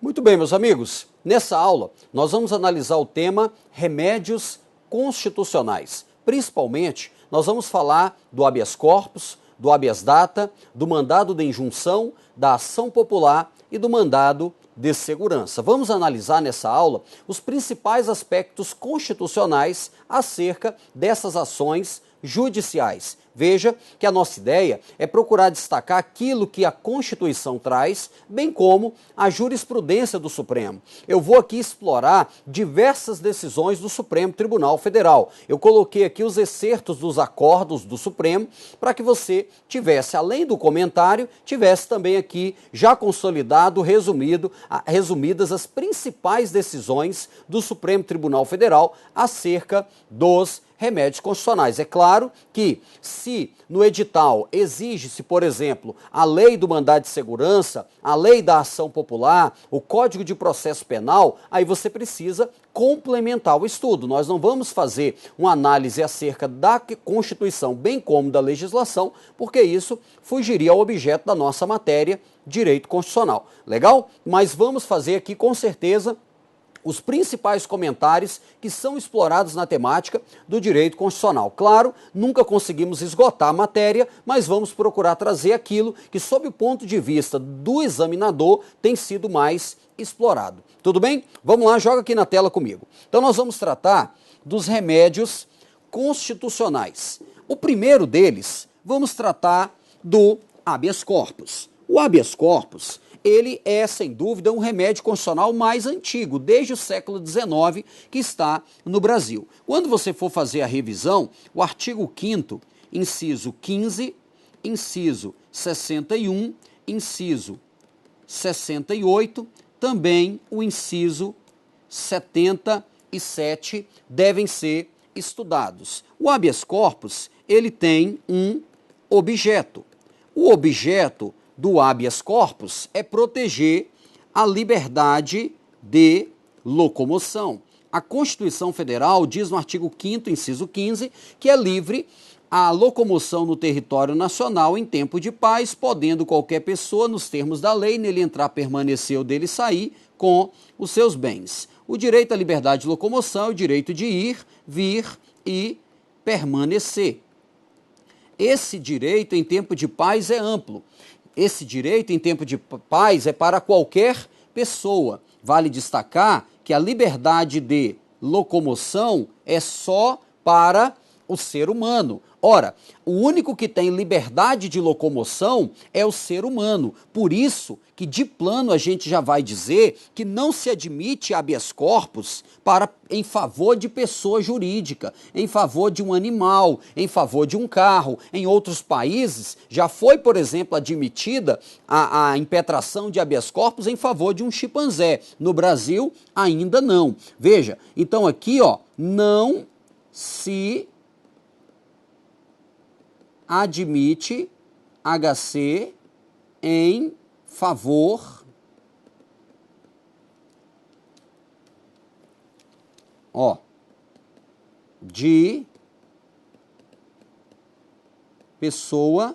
Muito bem, meus amigos. Nessa aula, nós vamos analisar o tema remédios constitucionais. Principalmente, nós vamos falar do habeas corpus, do habeas data, do mandado de injunção, da ação popular e do mandado de segurança. Vamos analisar nessa aula os principais aspectos constitucionais acerca dessas ações judiciais. Veja que a nossa ideia é procurar destacar aquilo que a Constituição traz, bem como a jurisprudência do Supremo. Eu vou aqui explorar diversas decisões do Supremo Tribunal Federal. Eu coloquei aqui os excertos dos acordos do Supremo para que você tivesse, além do comentário, tivesse também aqui já consolidado, resumidas as principais decisões do Supremo Tribunal Federal acerca dos remédios constitucionais. É claro que se no edital exige-se, por exemplo, a lei do mandado de segurança, a lei da ação popular, o Código de Processo Penal, aí você precisa complementar o estudo. Nós não vamos fazer uma análise acerca da Constituição, bem como da legislação, porque isso fugiria ao objeto da nossa matéria, direito constitucional. Legal? Mas vamos fazer aqui, com certeza, os principais comentários que são explorados na temática do direito constitucional. Claro, nunca conseguimos esgotar a matéria, mas vamos procurar trazer aquilo que, sob o ponto de vista do examinador, tem sido mais explorado. Tudo bem? Vamos lá, joga aqui na tela comigo. Então nós vamos tratar dos remédios constitucionais. O primeiro deles, vamos tratar do habeas corpus. O habeas corpus, ele é, sem dúvida, um remédio constitucional mais antigo, desde o século XIX, que está no Brasil. Quando você for fazer a revisão, o artigo 5º, inciso 15, inciso 61, inciso 68, também o inciso 77 devem ser estudados. O habeas corpus, ele tem um objeto. O objeto do habeas corpus é proteger a liberdade de locomoção. A Constituição Federal diz no artigo 5º, inciso 15, que é livre a locomoção no território nacional em tempo de paz, podendo qualquer pessoa, nos termos da lei, nele entrar, permanecer ou dele sair, com os seus bens. O direito à liberdade de locomoção é o direito de ir, vir e permanecer. Esse direito em tempo de paz é amplo. Esse direito em tempo de paz é para qualquer pessoa. Vale destacar que a liberdade de locomoção é só para o ser humano. Ora, o único que tem liberdade de locomoção é o ser humano. Por isso que de plano a gente já vai dizer que não se admite habeas corpus em favor de pessoa jurídica, em favor de um animal, em favor de um carro. Em outros países já foi, por exemplo, admitida a impetração de habeas corpus em favor de um chimpanzé. No Brasil, ainda não. Veja, então aqui, ó, não se admite HC em favor, de pessoa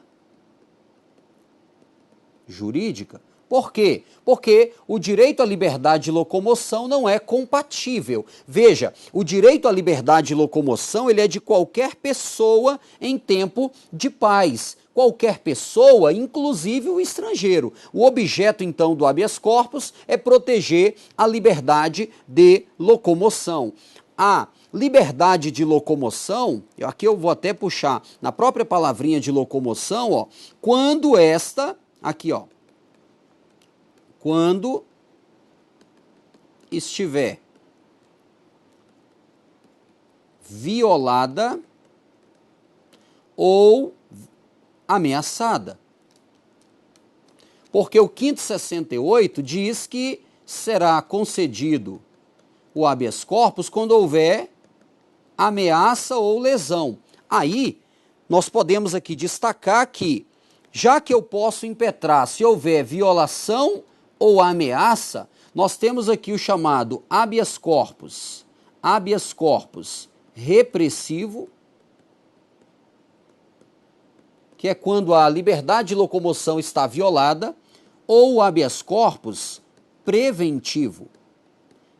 jurídica. Por quê? Porque o direito à liberdade de locomoção não é compatível. Veja, o direito à liberdade de locomoção ele é de qualquer pessoa em tempo de paz. Qualquer pessoa, inclusive o estrangeiro. O objeto, então, do habeas corpus é proteger a liberdade de locomoção. A liberdade de locomoção, aqui eu vou até puxar na própria palavrinha de locomoção, ó, quando esta, aqui, ó, quando estiver violada ou ameaçada. Porque o 5º 68 diz que será concedido o habeas corpus quando houver ameaça ou lesão. Aí, nós podemos aqui destacar que, já que eu posso impetrar se houver violação ou ameaça, nós temos aqui o chamado habeas corpus repressivo, que é quando a liberdade de locomoção está violada, ou o habeas corpus preventivo,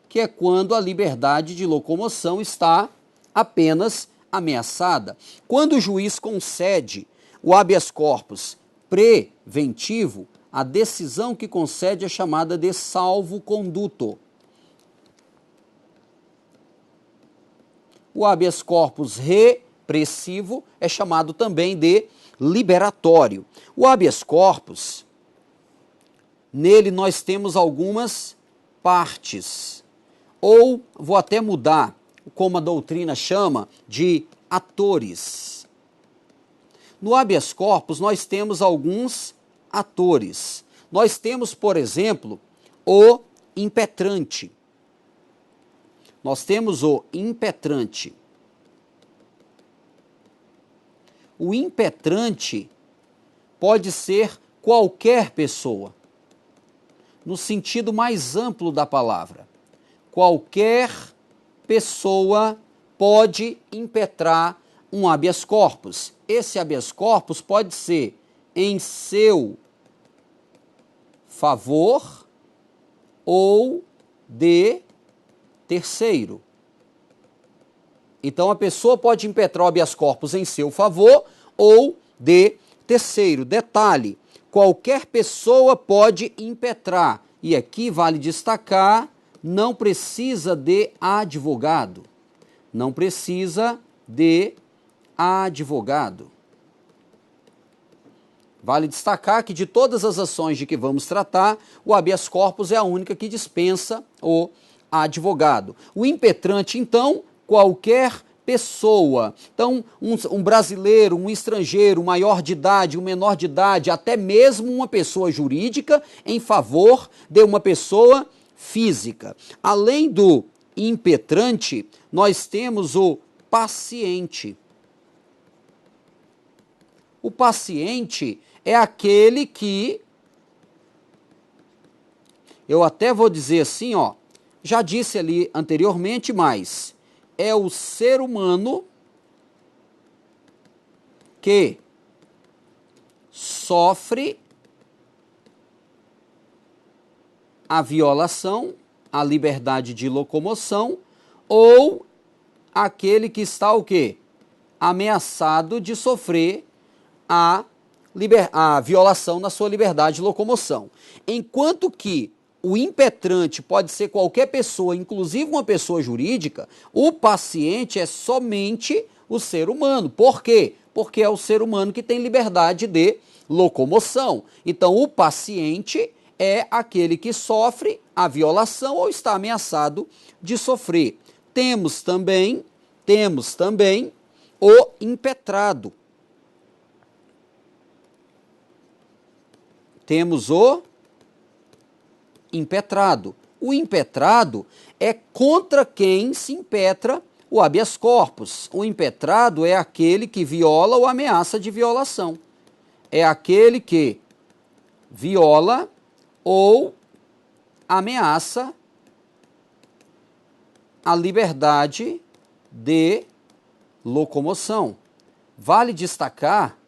que é quando a liberdade de locomoção está apenas ameaçada. Quando o juiz concede o habeas corpus preventivo, a decisão que concede é chamada de salvo-conduto. O habeas corpus repressivo é chamado também de liberatório. O habeas corpus, nele nós temos algumas partes, ou vou até mudar, como a doutrina chama, de atores. No habeas corpus nós temos alguns atores. Nós temos, por exemplo, o impetrante. Nós temos o impetrante. O impetrante pode ser qualquer pessoa, no sentido mais amplo da palavra. Qualquer pessoa pode impetrar um habeas corpus. Esse habeas corpus pode ser em seu favor ou de terceiro. Então a pessoa pode impetrar o habeas corpus em seu favor ou de terceiro. Detalhe, qualquer pessoa pode impetrar. E aqui vale destacar, não precisa de advogado. Não precisa de advogado. Vale destacar que de todas as ações de que vamos tratar, o habeas corpus é a única que dispensa o advogado. O impetrante, então, qualquer pessoa. Então, um brasileiro, um estrangeiro, um maior de idade, um menor de idade, até mesmo uma pessoa jurídica em favor de uma pessoa física. Além do impetrante, nós temos o paciente. O paciente é aquele que, eu até vou dizer assim, ó, já disse ali anteriormente, mas é o ser humano que sofre a violação à liberdade de locomoção ou aquele que está o quê? Ameaçado de sofrer a violação na sua liberdade de locomoção. Enquanto que o impetrante pode ser qualquer pessoa, inclusive uma pessoa jurídica, o paciente é somente o ser humano. Por quê? Porque é o ser humano que tem liberdade de locomoção. Então, o paciente é aquele que sofre a violação ou está ameaçado de sofrer. Temos também o impetrado. Temos o impetrado. O impetrado é contra quem se impetra o habeas corpus. O impetrado é aquele que viola ou ameaça de violação. É aquele que viola ou ameaça a liberdade de locomoção. Vale destacar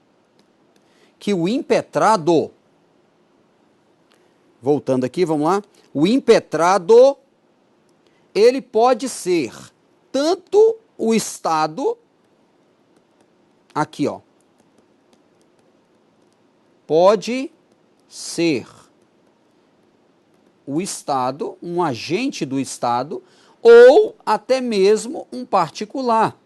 que o impetrado, voltando aqui, vamos lá. O impetrado, ele pode ser tanto o Estado, aqui ó, pode ser o Estado, um agente do Estado, ou até mesmo um particular.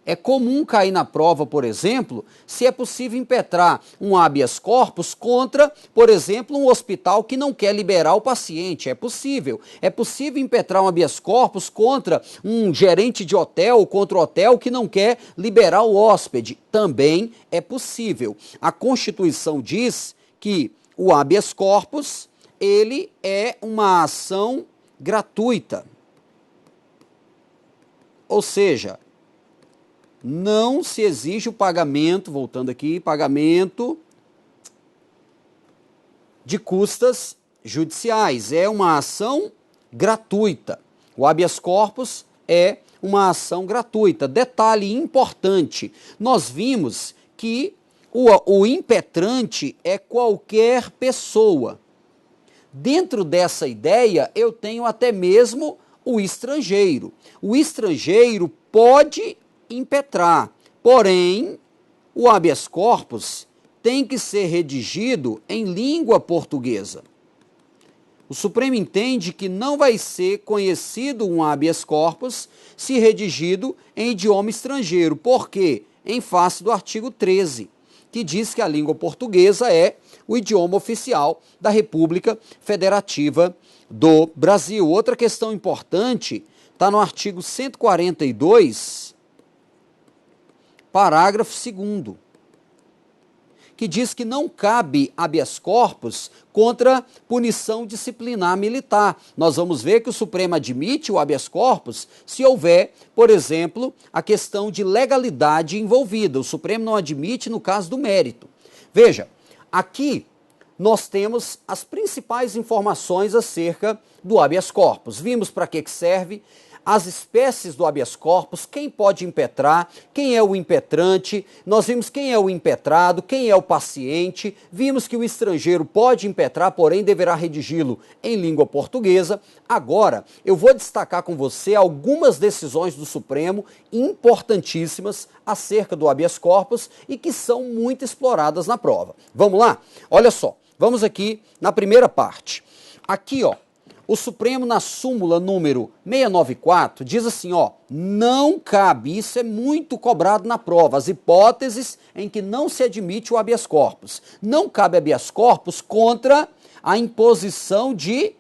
É comum cair na prova, por exemplo, se é possível impetrar um habeas corpus contra, por exemplo, um hospital que não quer liberar o paciente. É possível. É possível impetrar um habeas corpus contra um gerente de hotel, contra o hotel que não quer liberar o hóspede. Também é possível. A Constituição diz que o habeas corpus, ele é uma ação gratuita. Ou seja, não se exige o pagamento, voltando aqui, pagamento de custas judiciais. É uma ação gratuita. O habeas corpus é uma ação gratuita. Detalhe importante, nós vimos que o impetrante é qualquer pessoa. Dentro dessa ideia, eu tenho até mesmo o estrangeiro. O estrangeiro pode impetrar, porém, o habeas corpus tem que ser redigido em língua portuguesa. O Supremo entende que não vai ser conhecido um habeas corpus se redigido em idioma estrangeiro. Por quê? Em face do artigo 13, que diz que a língua portuguesa é o idioma oficial da República Federativa do Brasil. Outra questão importante está no artigo 142, parágrafo 2º, que diz que não cabe habeas corpus contra punição disciplinar militar. Nós vamos ver que o Supremo admite o habeas corpus se houver, por exemplo, a questão de legalidade envolvida. O Supremo não admite no caso do mérito. Veja, aqui nós temos as principais informações acerca do habeas corpus. Vimos para que serve, as espécies do habeas corpus, quem pode impetrar, quem é o impetrante, nós vimos quem é o impetrado, quem é o paciente, vimos que o estrangeiro pode impetrar, porém deverá redigi-lo em língua portuguesa. Agora, eu vou destacar com você algumas decisões do Supremo importantíssimas acerca do habeas corpus e que são muito exploradas na prova. Vamos lá? Olha só, vamos aqui na primeira parte. Aqui, ó, o Supremo, na súmula número 694, diz assim, ó, não cabe, isso é muito cobrado na prova, as hipóteses em que não se admite o habeas corpus. Não cabe habeas corpus contra a imposição de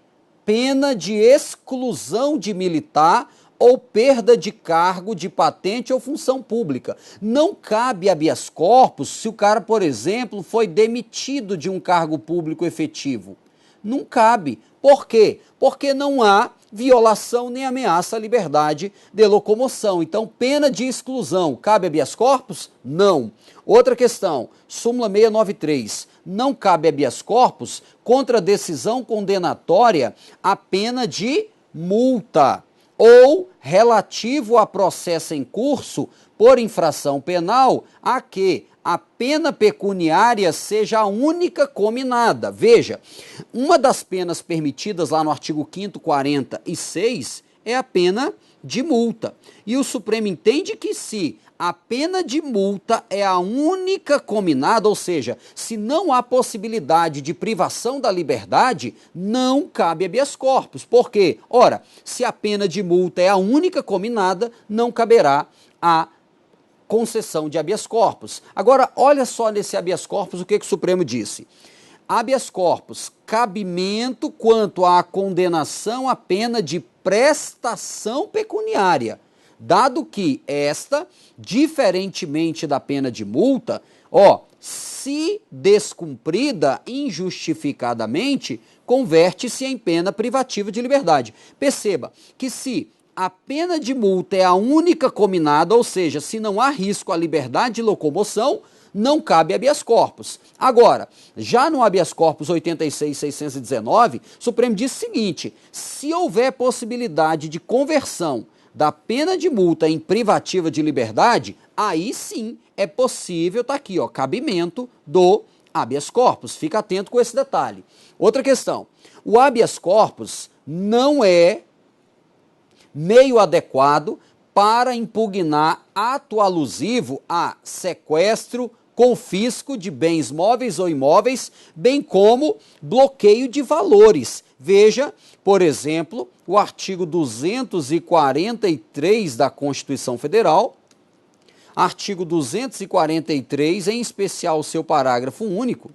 pena de exclusão de militar ou perda de cargo, de patente ou função pública. Não cabe habeas corpus se o cara, por exemplo, foi demitido de um cargo público efetivo. Não cabe. Por quê? Porque não há violação nem ameaça à liberdade de locomoção. Então, pena de exclusão, cabe habeas corpus? Não. Outra questão, súmula 693, não cabe habeas corpus contra decisão condenatória a pena de multa ou relativo a processo em curso por infração penal a que a pena pecuniária seja a única cominada. Veja, uma das penas permitidas lá no artigo 5º, 46 é a pena de multa. E o Supremo entende que se a pena de multa é a única cominada, ou seja, se não há possibilidade de privação da liberdade, não cabe habeas corpus. Por quê? Ora, se a pena de multa é a única cominada, não caberá a concessão de habeas corpus. Agora, olha só nesse habeas corpus o que o Supremo disse. Habeas corpus, cabimento quanto à condenação à pena de prestação pecuniária, dado que esta, diferentemente da pena de multa, se descumprida injustificadamente, converte-se em pena privativa de liberdade. Perceba que se a pena de multa é a única cominada, ou seja, se não há risco à liberdade de locomoção, não cabe habeas corpus. Agora, já no habeas corpus 86.619, o Supremo diz o seguinte, se houver possibilidade de conversão da pena de multa em privativa de liberdade, aí sim é possível, tá aqui, ó, cabimento do habeas corpus. Fica atento com esse detalhe. Outra questão, o habeas corpus não é meio adequado para impugnar ato alusivo a sequestro, confisco de bens móveis ou imóveis, bem como bloqueio de valores. Veja, por exemplo, o artigo 243 da Constituição Federal, artigo 243, em especial o seu parágrafo único,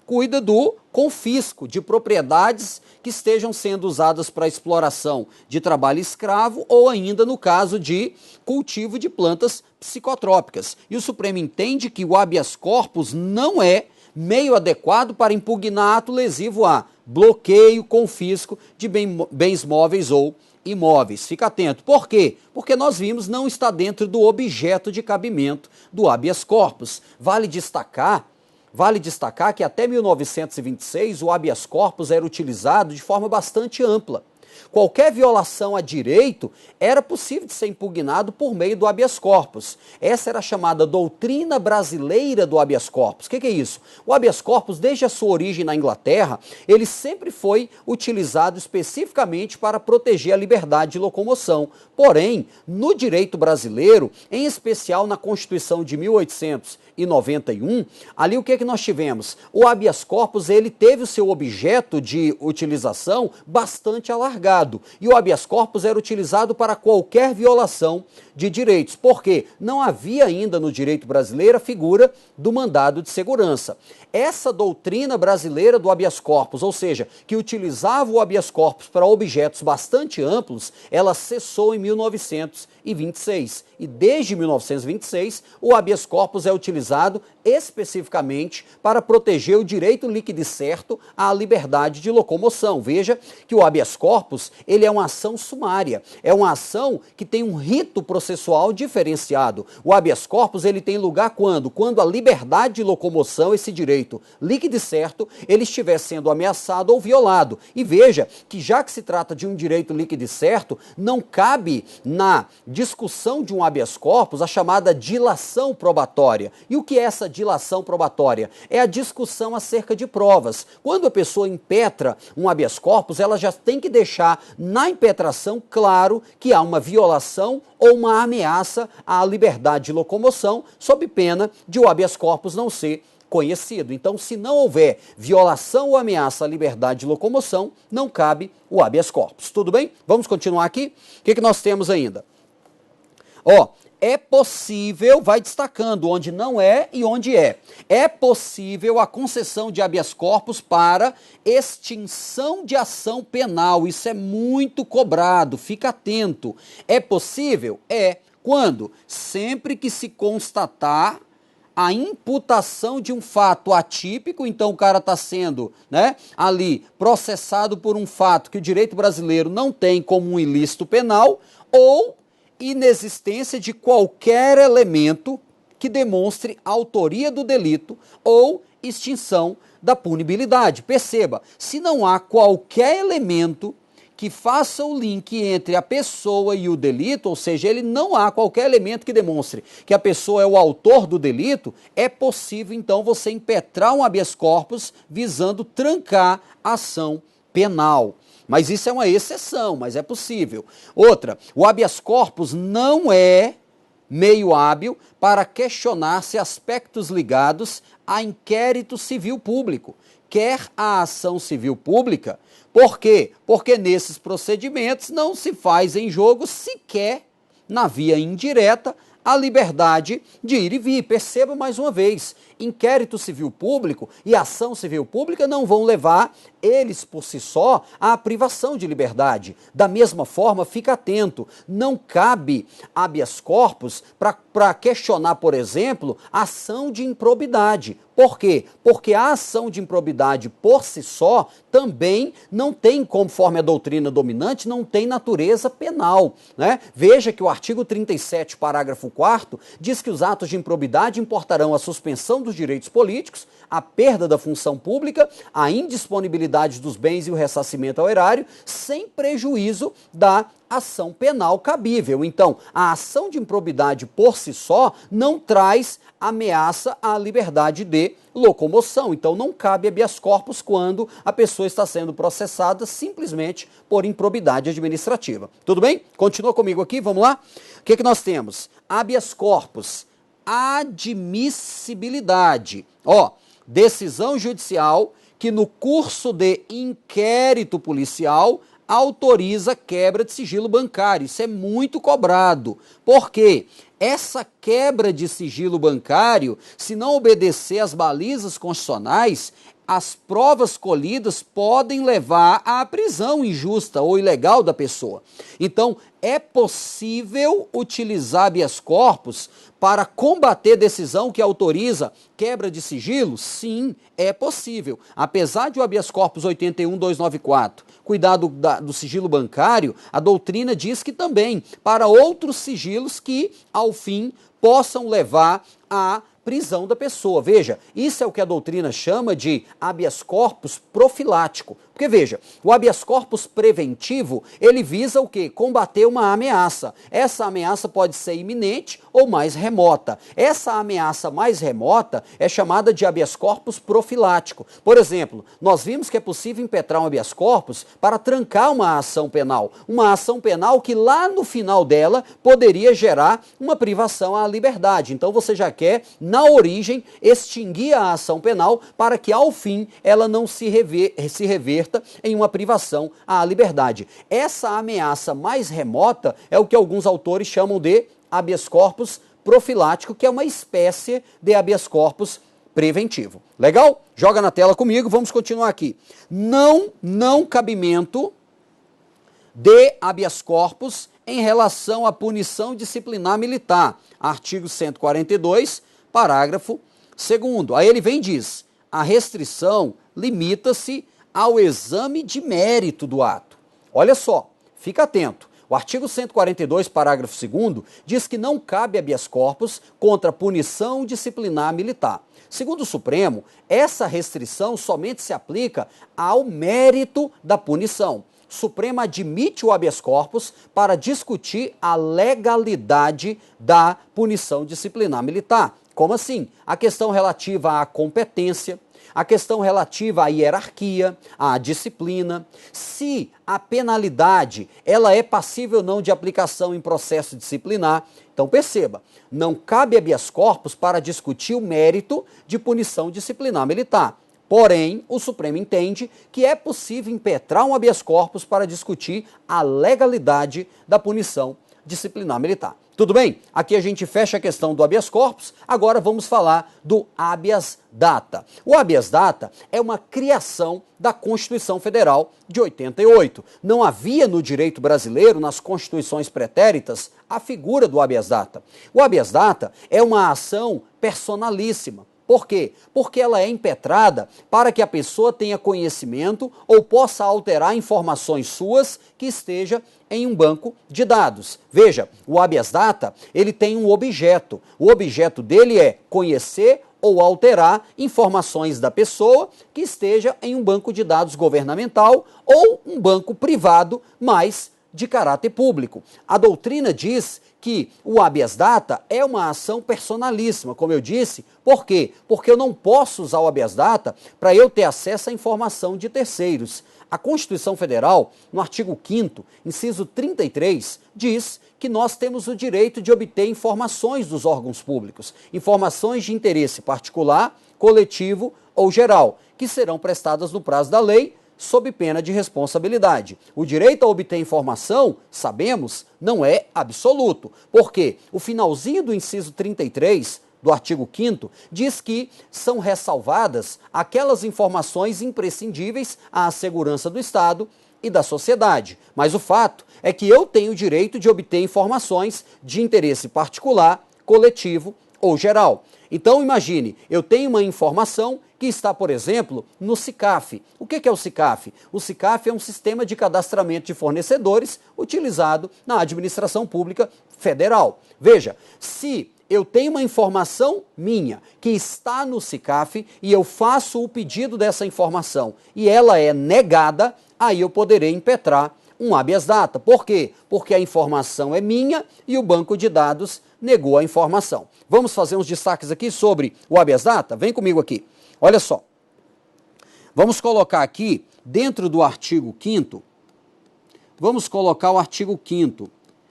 cuida do confisco de propriedades que estejam sendo usadas para exploração de trabalho escravo ou ainda no caso de cultivo de plantas psicotrópicas. E o Supremo entende que o habeas corpus não é meio adequado para impugnar ato lesivo a bloqueio, confisco de bens móveis ou imóveis. Fica atento. Por quê? Porque nós vimos não está dentro do objeto de cabimento do habeas corpus. Vale destacar que até 1926 o habeas corpus era utilizado de forma bastante ampla. Qualquer violação a direito era possível de ser impugnado por meio do habeas corpus. Essa era a chamada doutrina brasileira do habeas corpus. O que é isso? O habeas corpus, desde a sua origem na Inglaterra, ele sempre foi utilizado especificamente para proteger a liberdade de locomoção. Porém, no direito brasileiro, em especial na Constituição de 1891, ali o que é que nós tivemos? O habeas corpus, ele teve o seu objeto de utilização bastante alargado. E o habeas corpus era utilizado para qualquer violação de direitos. Por quê? Não havia ainda no direito brasileiro a figura do mandado de segurança. Essa doutrina brasileira do habeas corpus, ou seja, que utilizava o habeas corpus para objetos bastante amplos, ela cessou em 1926. E desde 1926, o habeas corpus é utilizado especificamente para proteger o direito líquido e certo à liberdade de locomoção. Veja que o habeas corpus, ele é uma ação sumária, é uma ação que tem um rito processual diferenciado. O habeas corpus, ele tem lugar quando? Quando a liberdade de locomoção, esse direito líquido e certo, ele estiver sendo ameaçado ou violado. E veja que já que se trata de um direito líquido e certo, não cabe na discussão de um habeas corpus a chamada dilação probatória. E o que é essa dilação probatória? É a discussão acerca de provas. Quando a pessoa impetra um habeas corpus, ela já tem que deixar na impetração claro que há uma violação ou uma ameaça à liberdade de locomoção, sob pena de o habeas corpus não ser conhecido. Então, se não houver violação ou ameaça à liberdade de locomoção, não cabe o habeas corpus. Tudo bem? Vamos continuar aqui? O que nós temos ainda? É possível, vai destacando onde não é e onde é. É possível a concessão de habeas corpus para extinção de ação penal. Isso é muito cobrado, fica atento. É possível? É. Quando? Sempre que se constatar a imputação de um fato atípico, então o cara está sendo, ali processado por um fato que o direito brasileiro não tem como um ilícito penal, ou inexistência de qualquer elemento que demonstre autoria do delito ou extinção da punibilidade. Perceba, se não há qualquer elemento que faça o link entre a pessoa e o delito, ou seja, ele não há qualquer elemento que demonstre que a pessoa é o autor do delito, é possível então você impetrar um habeas corpus visando trancar a ação penal. Mas isso é uma exceção, mas é possível. Outra, o habeas corpus não é meio hábil para questionar-se aspectos ligados a inquérito civil público, quer a ação civil pública. Por quê? Porque nesses procedimentos não se faz em jogo sequer, na via indireta, a liberdade de ir e vir. Perceba mais uma vez, inquérito civil público e ação civil pública não vão levar, eles por si só, à privação de liberdade. Da mesma forma, fica atento, não cabe habeas corpus para questionar, por exemplo, ação de improbidade. Por quê? Porque a ação de improbidade por si só também não tem, conforme a doutrina dominante, não tem natureza penal, Veja que o artigo 37, parágrafo 4º, diz que os atos de improbidade importarão a suspensão dos direitos políticos, a perda da função pública, a indisponibilidade dos bens e o ressarcimento ao erário, sem prejuízo da ação penal cabível. Então, a ação de improbidade por si só não traz ameaça à liberdade de locomoção. Então, não cabe habeas corpus quando a pessoa está sendo processada simplesmente por improbidade administrativa. Tudo bem? Continua comigo aqui, vamos lá? O que nós temos? Habeas corpus, admissibilidade. Decisão judicial que no curso de inquérito policial autoriza quebra de sigilo bancário. Isso é muito cobrado. Por quê? Essa quebra de sigilo bancário, se não obedecer às balizas constitucionais, as provas colhidas podem levar à prisão injusta ou ilegal da pessoa. Então, é possível utilizar habeas corpus para combater decisão que autoriza quebra de sigilo? Sim, é possível. Apesar de o habeas corpus 81.294 cuidar do sigilo bancário, a doutrina diz que também para outros sigilos que, ao fim, possam levar à prisão da pessoa. Veja, isso é o que a doutrina chama de habeas corpus profilático. Porque veja, o habeas corpus preventivo, ele visa o quê? Combater uma ameaça. Essa ameaça pode ser iminente ou mais remota. Essa ameaça mais remota é chamada de habeas corpus profilático. Por exemplo, nós vimos que é possível impetrar um habeas corpus para trancar uma ação penal. Uma ação penal que lá no final dela poderia gerar uma privação à liberdade. Então você já quer, na origem, extinguir a ação penal para que ao fim ela não se reverta em uma privação à liberdade. Essa ameaça mais remota é o que alguns autores chamam de habeas corpus profilático, que é uma espécie de habeas corpus preventivo. Legal? Joga na tela comigo, vamos continuar aqui. Não cabimento de habeas corpus em relação à punição disciplinar militar. Artigo 142, parágrafo 2º. Aí ele vem e diz: a restrição limita-se ao exame de mérito do ato. Olha só, fica atento. O artigo 142, parágrafo 2º, diz que não cabe habeas corpus contra punição disciplinar militar. Segundo o Supremo, essa restrição somente se aplica ao mérito da punição. O Supremo admite o habeas corpus para discutir a legalidade da punição disciplinar militar. Como assim? A questão relativa à competência, a questão relativa à hierarquia, à disciplina, se a penalidade ela é passível ou não de aplicação em processo disciplinar. Então perceba, não cabe habeas corpus para discutir o mérito de punição disciplinar militar. Porém, o Supremo entende que é possível impetrar um habeas corpus para discutir a legalidade da punição disciplinar militar. Tudo bem? Aqui a gente fecha a questão do habeas corpus, agora vamos falar do habeas data. O habeas data é uma criação da Constituição Federal de 88. Não havia no direito brasileiro, nas constituições pretéritas, a figura do habeas data. O habeas data é uma ação personalíssima. Por quê? Porque ela é impetrada para que a pessoa tenha conhecimento ou possa alterar informações suas que esteja em um banco de dados. Veja, o habeas data, ele tem um objeto. O objeto dele é conhecer ou alterar informações da pessoa que esteja em um banco de dados governamental ou um banco privado, mas de caráter público. A doutrina diz que o habeas data é uma ação personalíssima, como eu disse. Por quê? Porque eu não posso usar o habeas data para eu ter acesso à informação de terceiros. A Constituição Federal, no artigo 5º, inciso 33, diz que nós temos o direito de obter informações dos órgãos públicos, informações de interesse particular, coletivo ou geral, que serão prestadas no prazo da lei, sob pena de responsabilidade. O direito a obter informação, sabemos, não é absoluto. Por quê? O finalzinho do inciso 33 do artigo 5º diz que são ressalvadas aquelas informações imprescindíveis à segurança do Estado e da sociedade. Mas o fato é que eu tenho o direito de obter informações de interesse particular, coletivo ou geral. Então imagine, eu tenho uma informação que está, por exemplo, no SICAF. O que é o SICAF? O SICAF é um sistema de cadastramento de fornecedores utilizado na administração pública federal. Veja, se eu tenho uma informação minha que está no SICAF e eu faço o pedido dessa informação e ela é negada, aí eu poderei impetrar um habeas data. Por quê? Porque a informação é minha e o banco de dados negou a informação. Vamos fazer uns destaques aqui sobre o habeas data? Vem comigo aqui. Olha só. Vamos colocar aqui, dentro do artigo 5º, vamos colocar o artigo 5º,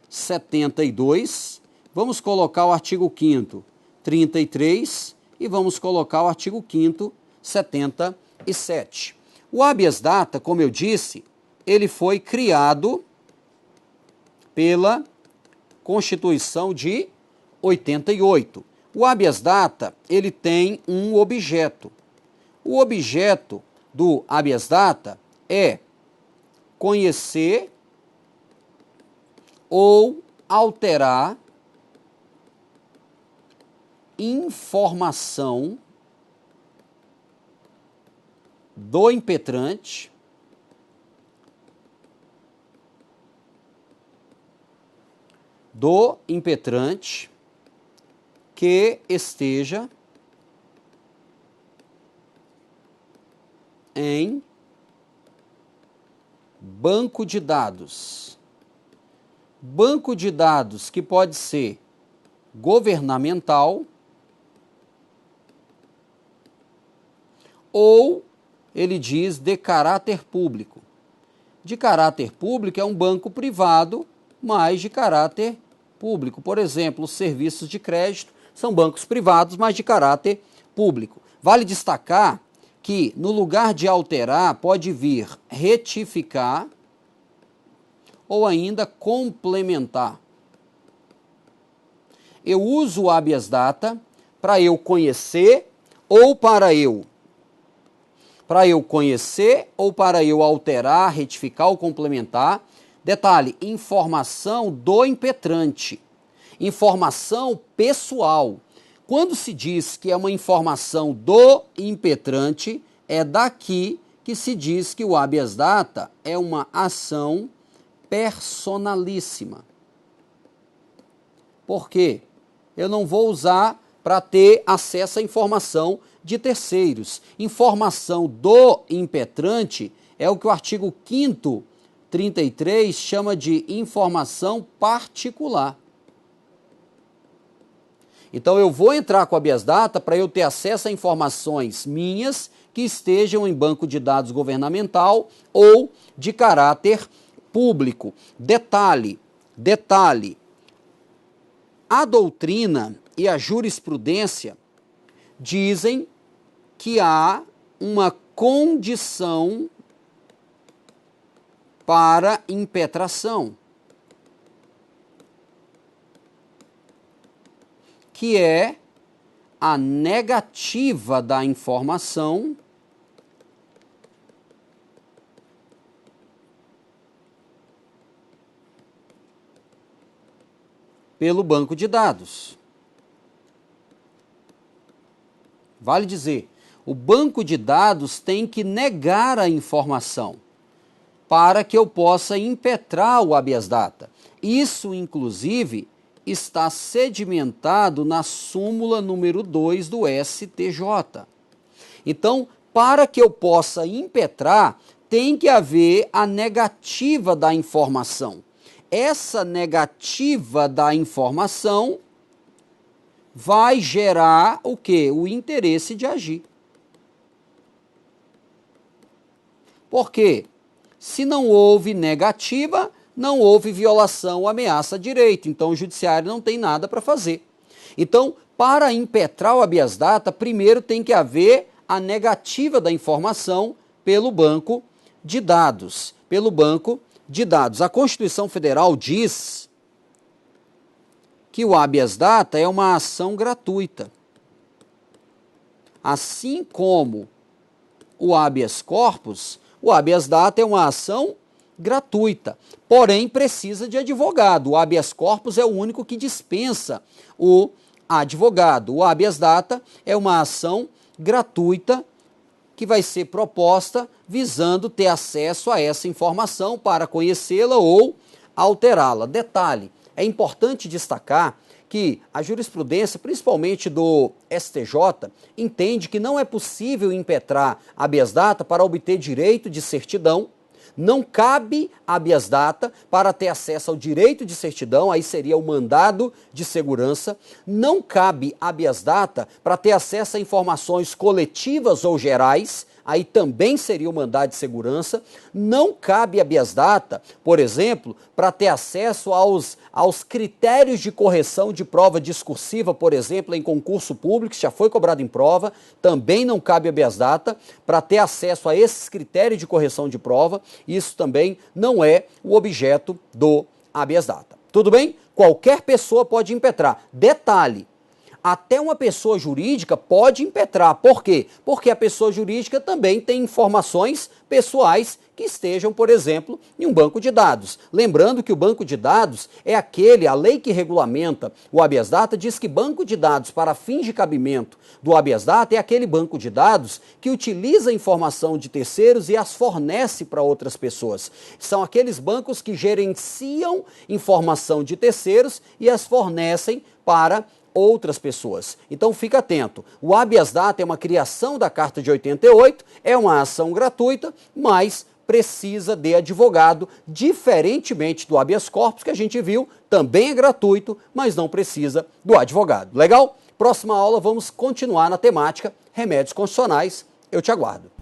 72, vamos colocar o artigo 5º, 33 e vamos colocar o artigo 5º, 77. O habeas data, como eu disse, ele foi criado pela Constituição de 88. O habeas data, ele tem um objeto. O objeto do habeas data é conhecer ou alterar informação do impetrante que esteja em banco de dados. Banco de dados que pode ser governamental ou ele diz de caráter público. De caráter público é um banco privado, mas de caráter público. Por exemplo, os serviços de crédito são bancos privados, mas de caráter público. Vale destacar que no lugar de alterar pode vir retificar ou ainda complementar. Eu uso o habeas data para eu conhecer ou para eu conhecer ou para eu alterar, retificar ou complementar. Detalhe, informação do impetrante, informação pessoal. Quando se diz que é uma informação do impetrante, é daqui que se diz que o habeas data é uma ação personalíssima. Por quê? Eu não vou usar para ter acesso à informação de terceiros. Informação do impetrante é o que o artigo 5º, 33, chama de informação particular. Então eu vou entrar com a habeas data para eu ter acesso a informações minhas que estejam em banco de dados governamental ou de caráter público. Detalhe, a doutrina e a jurisprudência dizem que há uma condição para impetração, que é a negativa da informação pelo banco de dados. Vale dizer, o banco de dados tem que negar a informação para que eu possa impetrar o habeas data. Isso, inclusive, está sedimentado na súmula número 2 do STJ. Então, para que eu possa impetrar, tem que haver a negativa da informação. Essa negativa da informação vai gerar o quê? O interesse de agir. Por quê? Se não houve negativa, não houve violação ou ameaça a direito. Então o judiciário não tem nada para fazer. Então, para impetrar o habeas data, primeiro tem que haver a negativa da informação pelo banco de dados. Pelo banco de dados. A Constituição Federal diz que o habeas data é uma ação gratuita. Assim como o habeas corpus, o habeas data é uma ação gratuita, porém precisa de advogado. O habeas corpus é o único que dispensa o advogado. O habeas data é uma ação gratuita que vai ser proposta visando ter acesso a essa informação para conhecê-la ou alterá-la. Detalhe, é importante destacar que a jurisprudência, principalmente do STJ, entende que não é possível impetrar habeas data para obter direito de certidão. Não cabe habeas data para ter acesso ao direito de certidão, aí seria o mandado de segurança. Não cabe habeas data para ter acesso a informações coletivas ou gerais, aí também seria o mandado de segurança. Não cabe habeas data, por exemplo, para ter acesso aos critérios de correção de prova discursiva, por exemplo, em concurso público, que já foi cobrado em prova. Também não cabe habeas data para ter acesso a esses critérios de correção de prova. Isso também não é o objeto do habeas data. Tudo bem? Qualquer pessoa pode impetrar. Detalhe, até uma pessoa jurídica pode impetrar. Por quê? Porque a pessoa jurídica também tem informações pessoais que estejam, por exemplo, em um banco de dados. Lembrando que o banco de dados é a lei que regulamenta o habeas data diz que banco de dados para fins de cabimento do habeas data é aquele banco de dados que utiliza a informação de terceiros e as fornece para outras pessoas. São aqueles bancos que gerenciam informação de terceiros e as fornecem para outras pessoas. Então fica atento. O habeas data é uma criação da Carta de 88, é uma ação gratuita, mas precisa de advogado, diferentemente do habeas corpus que a gente viu, também é gratuito, mas não precisa do advogado. Legal? Próxima aula vamos continuar na temática remédios constitucionais. Eu te aguardo.